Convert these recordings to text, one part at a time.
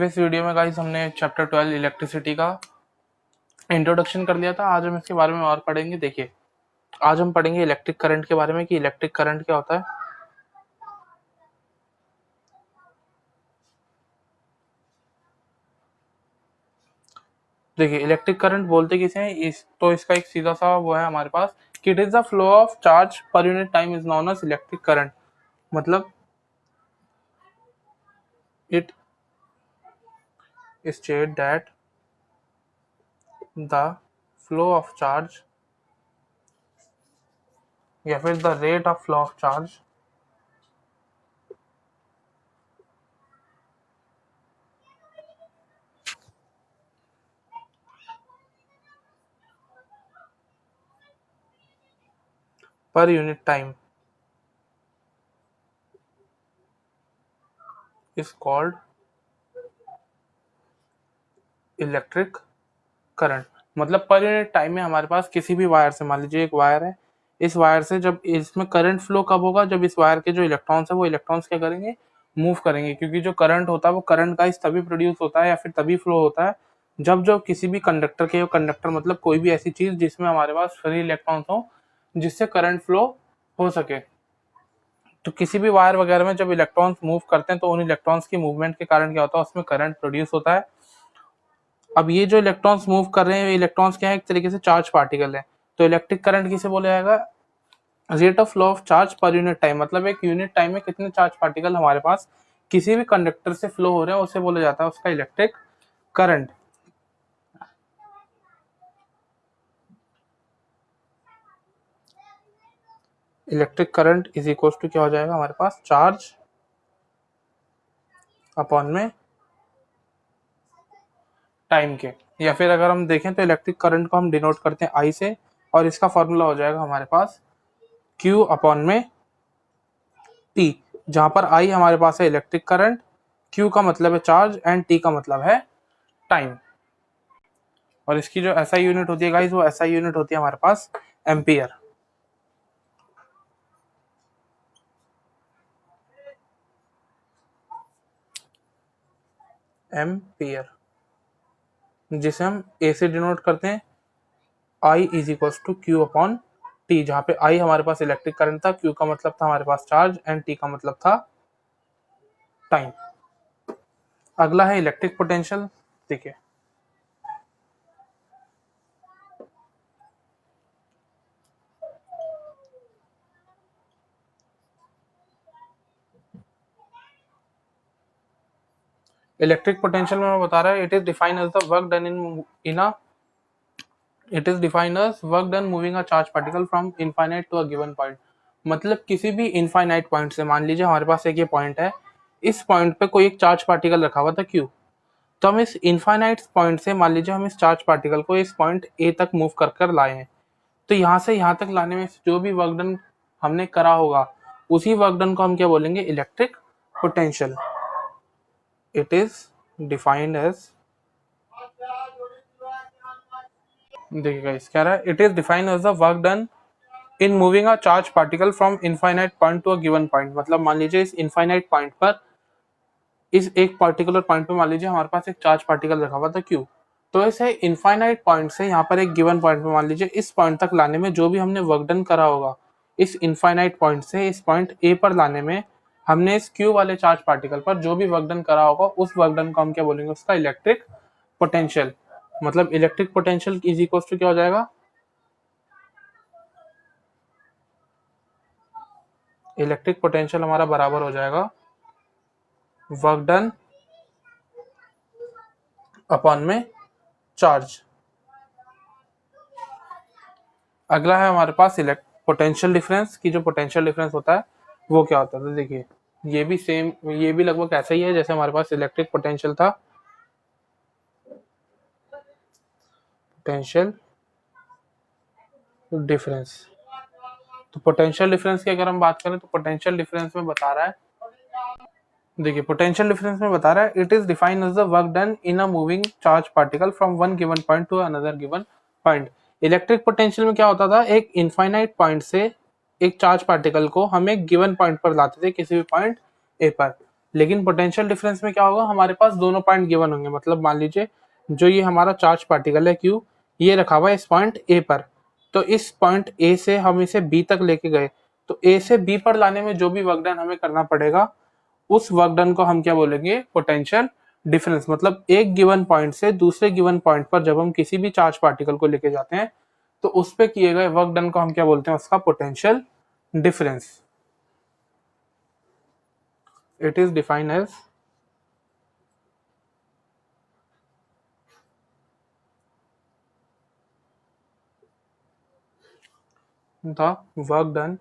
Previous video में guys हमने chapter 12 electricity का इंट्रोडक्शन कर लिया था। आज हम इसके बारे में और पढ़ेंगे। देखिए, आज हम पढ़ेंगे इलेक्ट्रिक करंट के बारे में कि इलेक्ट्रिक करंट क्या होता है। देखिए, इलेक्ट्रिक करंट बोलते किसे हैं, इसका एक सीधा सा वो है हमारे पास कि it is the flow of charge per unit time is known as electric current. मतलब it state that the flow of charge या फिर the rate of flow of charge per unit time is called electric current. मतलब per unit time में हमारे पास किसी भी wire से, मान लीजिए एक वायर है, इस वायर से जब इसमें करंट फ्लो कब होगा, जब इस वायर के जो इलेक्ट्रॉन्स है वो इलेक्ट्रॉन्स क्या करेंगे, मूव करेंगे। क्योंकि जो करंट होता है वो करंट गाइस तभी प्रोड्यूस होता है या फिर तभी फ्लो होता है जब किसी भी कंडक्टर के, कंडक्टर मतलब कोई भी ऐसी चीज जिसमें हमारे पास फ्री इलेक्ट्रॉन्स हो जिससे करंट फ्लो हो सके। तो किसी भी वायर वगैरह में जब इलेक्ट्रॉन्स मूव करते हैं तो उन इलेक्ट्रॉन्स की मूवमेंट के कारण क्या होता है, उसमें करंट प्रोड्यूस होता है। अब ये जो इलेक्ट्रॉन्स मूव कर रहे हैं, इलेक्ट्रॉन्स क्या है, एक तरीके से चार्ज पार्टिकल है। तो इलेक्ट्रिक करंट किसे बोला जाएगा, rate of flow of charge per unit time. मतलब एक यूनिट टाइम में कितने चार्ज पार्टिकल हमारे पास किसी भी कंडक्टर से फ्लो हो रहे हैं उसे बोला जाता है उसका electric current. Electric current is equal to क्या हो जाएगा हमारे पास, चार्ज अपॉन में टाइम के। या फिर अगर हम देखें तो इलेक्ट्रिक करंट को हम डिनोट करते हैं आई से, और इसका फॉर्मूला हो जाएगा हमारे पास क्यू अपॉन में टी, जहां पर आई हमारे पास है इलेक्ट्रिक करंट, क्यू का मतलब है चार्ज एंड टी का मतलब है टाइम। और इसकी जो एसआई यूनिट होती है गाइस, वो एसआई यूनिट होती है हमारे पास एम्पियर। एम्पियर जिसे हम ए से डिनोट करते हैं, I is equal to Q upon T, जहां पे आई हमारे पास इलेक्ट्रिक करंट था, क्यू का मतलब था हमारे पास चार्ज एंड टी का मतलब था टाइम। अगला है इलेक्ट्रिक पोटेंशियल। देखिए, इलेक्ट्रिक पोटेंशियल में बता रहा है, it is defined as the work done in a it is defined as work done moving a charge particle from infinite to a given point. मतलब किसी भी इनफाइनाइट पॉइंट से, मान लीजिए हमारे पास एक ये पॉइंट है, इस पॉइंट पे कोई एक चार्ज पार्टिकल रखा हुआ था क्यू, तो हम इस इनफाइनाइट पॉइंट से, मान लीजिए हम इस चार्ज पार्टिकल को इस पॉइंट ए तक मूव कर लाए हैं, तो यहाँ से यहाँ तक लाने में जो भी वर्क डन हमने करा होगा उसी वर्क डन को हम क्या बोलेंगे, electric potential. It is defined as, देखिएगा इस कह रहा है, it is defined as the work done in moving a charge particle from infinite point to a given point. मतलब मान लीजिए इस इनफाइनाइट पॉइंट पर, इस एक पर्टिकुलर पॉइंट पे मान लीजिए हमारे पास एक चार्ज पार्टिकल रखा हुआ था क्यू, तो इसे इनफाइनाइट पॉइंट से यहाँ पर एक गिवन पॉइंट पे मान लीजिए इस पॉइंट तक लाने में जो भी हमने वर्क डन करा होगा, इस इनफाइनाइट पॉइंट से इस पॉइंट ए पर लाने में हमने इस क्यू वाले चार्ज पार्टिकल पर जो भी वर्क डन करा होगा, उस वर्क डन को हम क्या बोलेंगे, उसका इलेक्ट्रिक पोटेंशियल। मतलब electric potential is equal to क्या हो जाएगा, इलेक्ट्रिक पोटेंशियल हमारा बराबर हो जाएगा वर्क डन अपॉन में चार्ज। अगला है हमारे पास पोटेंशियल डिफरेंस की, जो पोटेंशियल डिफरेंस होता है वो क्या होता है। तो देखिए, ये भी सेम, ये भी लगभग ऐसा ही है जैसे हमारे पास इलेक्ट्रिक पोटेंशियल था। पोटेंशियल डिफरेंस, तो पोटेंशियल डिफरेंस की अगर हम बात करें तो पोटेंशियल डिफरेंस में बता रहा है, देखिए पोटेंशियल डिफरेंस में बता रहा है, it is defined as the work done in a moving charge particle from one given point to another given point. Electric potential में क्या होता था, एक इनफाइनाइट पॉइंट से एक चार्ज पार्टिकल को हम एक गिवन पॉइंट पर लाते थे, किसी भी पॉइंट ए पर। लेकिन पोटेंशियल डिफरेंस में क्या होगा, हमारे पास दोनों पॉइंट गिवन होंगे। मतलब मान लीजिए जो ये हमारा चार्ज पार्टिकल है Q, ये रखा हुआ है इस पॉइंट A पर, तो इस पॉइंट A से हम इसे B तक लेके गए, तो A से B पर लाने में जो भी वर्क डन हमें करना पड़ेगा, उस वर्क डन को हम क्या बोलेंगे, पोटेंशियल डिफरेंस। मतलब एक गिवन पॉइंट से दूसरे गिवन पॉइंट पर जब हम किसी भी चार्ज पार्टिकल को लेके जाते हैं, तो उस पे किए गए वर्क डन को हम क्या बोलते हैं, उसका potential difference. It is defined as the work done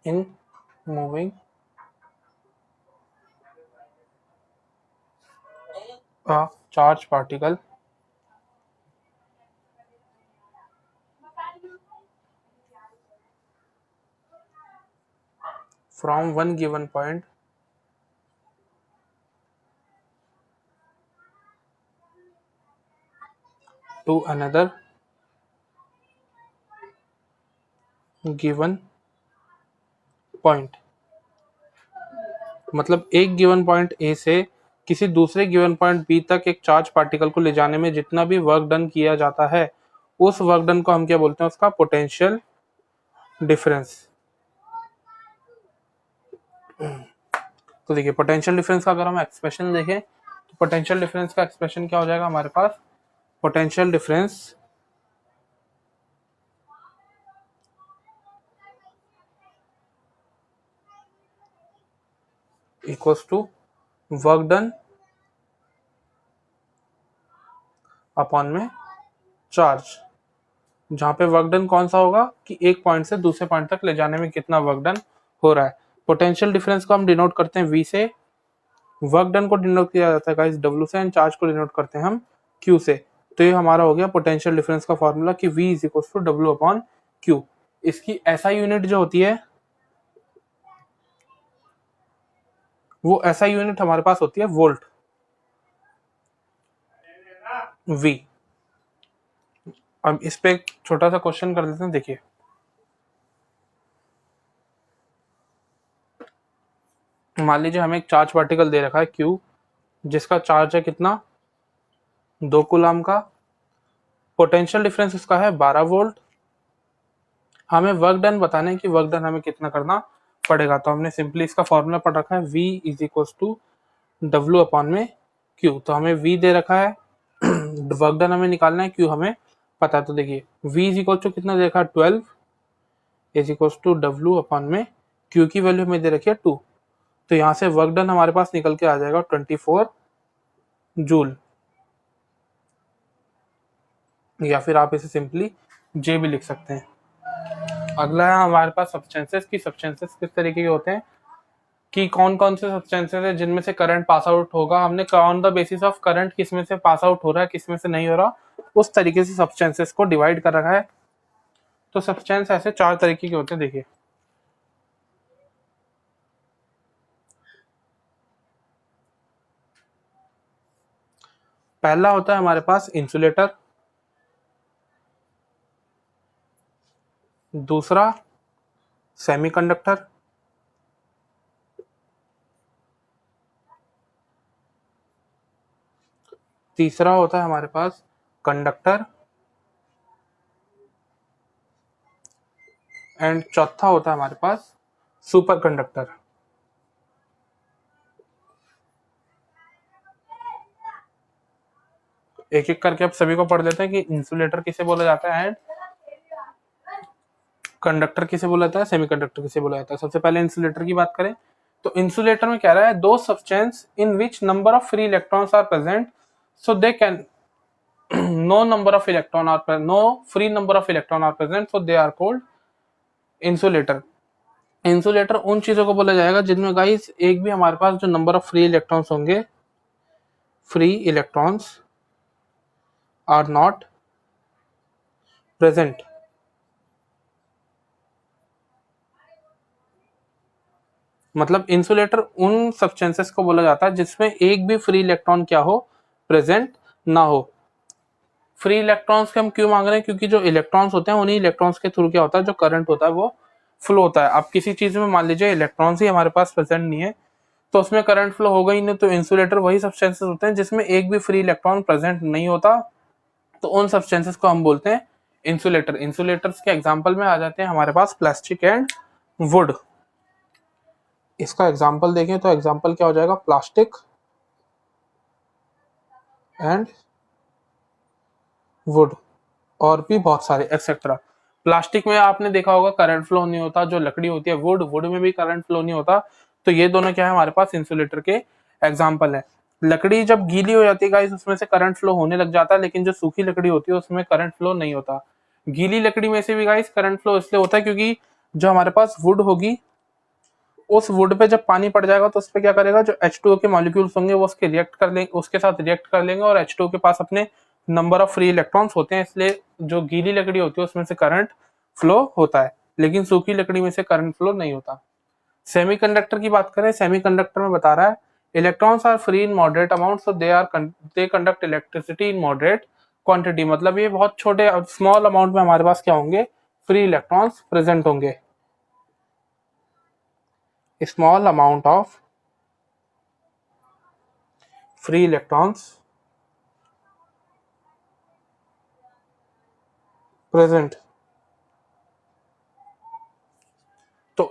in moving a charged particle from one given point to another given point। मतलब एक गिवन पॉइंट ए से किसी दूसरे गिवन पॉइंट बी तक एक चार्ज पार्टिकल को ले जाने में जितना भी वर्क डन किया जाता है, उस वर्क डन को हम क्या बोलते हैं, उसका पोटेंशियल डिफरेंस। तो देखिए पोटेंशियल डिफरेंस का अगर हम एक्सप्रेशन देखें, तो पोटेंशियल डिफरेंस का एक्सप्रेशन क्या हो जाएगा हमारे पास, potential difference equals to work done upon में चार्ज, जहां पे वर्क डन कौन सा होगा कि एक पॉइंट से दूसरे पॉइंट तक ले जाने में कितना वर्क डन हो रहा है। पोटेंशियल डिफरेंस को हम डिनोट करते हैं V से, वर्क डन को डिनोट किया जाता है गाइस W से, एंड चार्ज को डिनोट करते हैं हम Q से। तो ये हमारा हो गया पोटेंशियल डिफरेंस का फॉर्मूला कि V is equal to W upon Q। इसकी SI यूनिट जो होती है, वो SI यूनिट हमारे पास होती है वोल्ट, V। अब इस पे एक छोटा सा क्वेश्चन कर देते हैं। देखिए मान लीजिए हमें एक चार्ज पार्टिकल दे रखा है Q, जिसका चार्ज है कितना, 2 कूलम का, पोटेंशियल डिफरेंस उसका है 12 वोल्ट। हमें वर्क डन बताना है कि वर्क डन हमें कितना करना पड़ेगा। तो हमने सिंपली इसका फॉर्मूला पढ़ रखा है V is equal to W upon में Q। तो हमें V दे रखा है, वर्क डन हमें निकालना है, Q हमें पता है। तो देखिए V इज इक्वल टू कितना दे रखा है, 12 is equal to W upon में Q की वैल्यू हमें दे रखी है 2। तो यहाँ से वर्क डन हमारे पास निकल के आ जाएगा 24 जूल, या फिर आप इसे सिंपली J भी लिख सकते हैं। अगला है हमारे पास सब्सटेंसेस की। सब्सटेंसेस किस तरीके के होते हैं कि कौन कौन से सब्सटेंसेस है जिनमें से करंट पास आउट होगा, हमने on the basis of current किस में से पास आउट हो रहा है किस में से नहीं हो रहा, उस तरीके से सब्सटेंसेस को डिवाइड कर रखा है। तो सब्सटेंस ऐसे 4 तरीके के होते हैं। देखिए पहला होता है हमारे पास इंसुलेटर, दूसरा सेमीकंडक्टर, तीसरा होता है हमारे पास कंडक्टर, एंड चौथा होता है हमारे पास सुपर कंडक्टर। एक एक करके आप सभी को पढ़ लेते हैं कि इंसुलेटर किसे बोला जाता है एंड कंडक्टर किसे बोला जाता है, सेमीकंडक्टर किसे बोला जाता है। सबसे पहले इंसुलेटर की बात करें तो इंसुलेटर में कह रहा है दो substance in which number of free electrons are present so they can no free number of electron are present so they are called insulator। Insulator उन चीजों को बोला जाएगा जिनमें गाइस एक भी हमारे पास जो नंबर ऑफ फ्री इलेक्ट्रॉन्स होंगे, free electrons are not present. मतलब इंसुलेटर उन सब्सटेंसेस को बोला जाता है जिसमें एक भी फ्री इलेक्ट्रॉन क्या हो, प्रेजेंट ना हो। फ्री इलेक्ट्रॉन्स के हम क्यों मांग रहे हैं, क्योंकि जो इलेक्ट्रॉन्स होते हैं उन्हीं इलेक्ट्रॉन्स के थ्रू क्या होता है, जो करंट होता है वो फ्लो होता है। अब किसी चीज में मान लीजिए इलेक्ट्रॉन्स ही हमारे पास प्रेजेंट नहीं है तो उसमें करंट फ्लो होगा ही नहीं। तो इंसुलेटर वही सब्सटेंसेस होते हैं जिसमें एक भी फ्री इलेक्ट्रॉन प्रेजेंट नहीं होता, तो उन सब्सटेंसेस को हम बोलते हैं इंसुलेटर। इंसुलेटर्स के एग्जांपल में आ जाते हैं हमारे पास प्लास्टिक एंड वुड। इसका एग्जांपल देखें तो एग्जांपल क्या हो जाएगा, प्लास्टिक एंड वुड, और भी बहुत सारे एक्सेट्रा। प्लास्टिक में आपने देखा होगा करंट फ्लो नहीं होता, जो लकड़ी होती है वुड में भी करंट फ्लो नहीं होता। तो ये दोनों क्या है हमारे पास इंसुलेटर के एग्जांपल है। लकड़ी जब गीली हो जाती है गाइस उसमें से करंट फ्लो होने लग जाता है, लेकिन जो सूखी लकड़ी होती है उसमें करंट फ्लो नहीं होता। गीली लकड़ी में से भी गाइस करंट फ्लो इसलिए होता है क्योंकि जो हमारे पास वुड होगी उस वुड पे जब पानी पड़ जाएगा तो उस पे क्या करेगा, जो H2O के मॉलिक्यूल्स होंगे वो उसके रिएक्ट कर लेंगे, उसके साथ रिएक्ट कर लेंगे, और H2O के पास अपने नंबर ऑफ फ्री इलेक्ट्रॉन्स होते हैं, इसलिए जो गीली लकड़ी होती है उसमें से करंट फ्लो होता है, लेकिन सूखी लकड़ी में से करंट फ्लो नहीं होता। सेमीकंडक्टर की बात करें, सेमीकंडक्टर में बता रहा है electrons are free in moderate amount so they conduct electricity in moderate quantity. मतलब ये बहुत छोटे स्मॉल अमाउंट में हमारे पास क्या होंगे, फ्री इलेक्ट्रॉन्स प्रेजेंट होंगे। Small amount of free electrons present. तो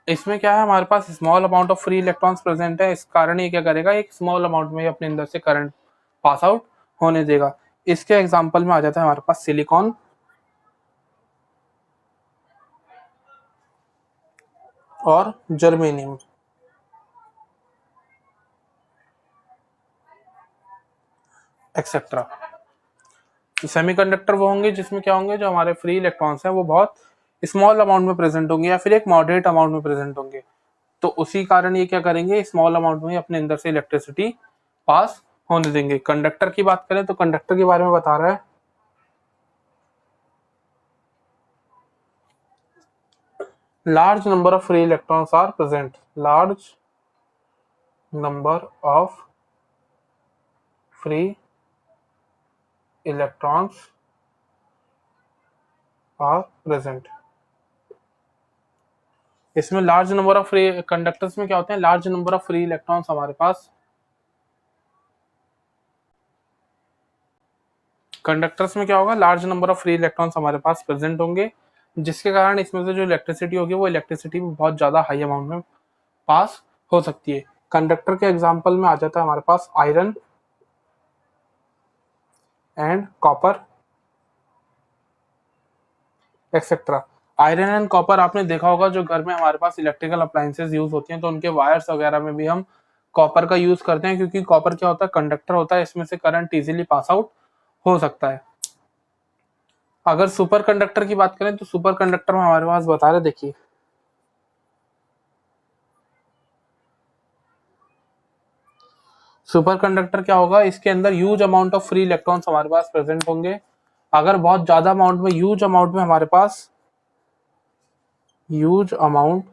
इसमें क्या है हमारे पास small amount of free electrons present है, इस कारण ये क्या करेगा, एक स्मॉल अमाउंट में अपने अंदर से करंट पास आउट होने देगा। इसके एग्जांपल में आ जाता है हमारे पास सिलिकॉन और जर्मेनियम। एक्सेट्रा। तो सेमीकंडक्टर वो होंगे जिसमें क्या होंगे, जो हमारे फ्री इलेक्ट्रॉन्स हैं वो बहुत स्मॉल अमाउंट में प्रेजेंट होंगे या फिर एक मॉडरेट अमाउंट में प्रेजेंट होंगे। तो उसी कारण ये क्या करेंगे, स्मॉल अमाउंट में अपने अंदर से इलेक्ट्रिसिटी पास होने देंगे। कंडक्टर की बात करें तो कंडक्टर के बारे में बता रहा है large number of free electrons are present, large number of free electrons are present। इसमें large number of free conductors में क्या होते हैं, large number of free electrons हमारे पास, कंडक्टर्स में क्या होगा, large number of free electrons हमारे पास प्रेजेंट होंगे, जिसके कारण इसमें से जो इलेक्ट्रिसिटी होगी वो इलेक्ट्रिसिटी बहुत ज्यादा हाई अमाउंट में पास हो सकती है। कंडक्टर के एग्जांपल में आ जाता है हमारे पास iron and copper etcetera. Iron and copper आपने देखा होगा, जो घर में हमारे पास इलेक्ट्रिकल अप्लायंसेस यूज होती हैं तो उनके वायर्स वगैरह में भी हम कॉपर का यूज करते हैं, क्योंकि कॉपर क्या होता है, कंडक्टर होता है, इसमें से करंट इजीली पास आउट हो सकता है। अगर सुपर कंडक्टर की बात करें तो सुपर कंडक्टर में हमारे पास बता रहे, देखिए सुपर कंडक्टर क्या होगा, इसके अंदर huge amount of free electrons हमारे पास प्रेजेंट होंगे। अगर बहुत ज्यादा अमाउंट में, ह्यूज अमाउंट में हमारे पास huge amount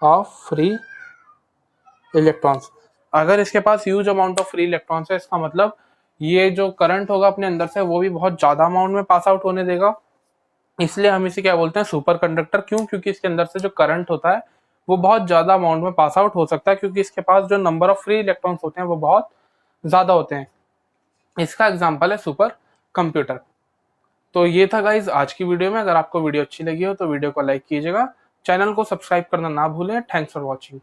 of free electrons, अगर इसके पास huge amount of free electrons है, इसका मतलब ये जो करंट होगा अपने अंदर से वो भी बहुत ज्यादा अमाउंट में पास आउट होने देगा। इसलिए हम इसे क्या बोलते हैं, सुपर कंडक्टर। क्यों? क्योंकि इसके अंदर से जो करंट होता है वो बहुत ज्यादा अमाउंट में पास आउट हो सकता है, क्योंकि इसके पास जो नंबर ऑफ फ्री इलेक्ट्रॉन्स होते हैं वो बहुत ज्यादा होते हैं। इसका एग्जाम्पल है सुपर कंप्यूटर। तो ये था गाइज आज की वीडियो में। अगर आपको वीडियो अच्छी लगी हो तो वीडियो को लाइक कीजिएगा, चैनल को सब्सक्राइब करना ना भूलें। Thanks for watching.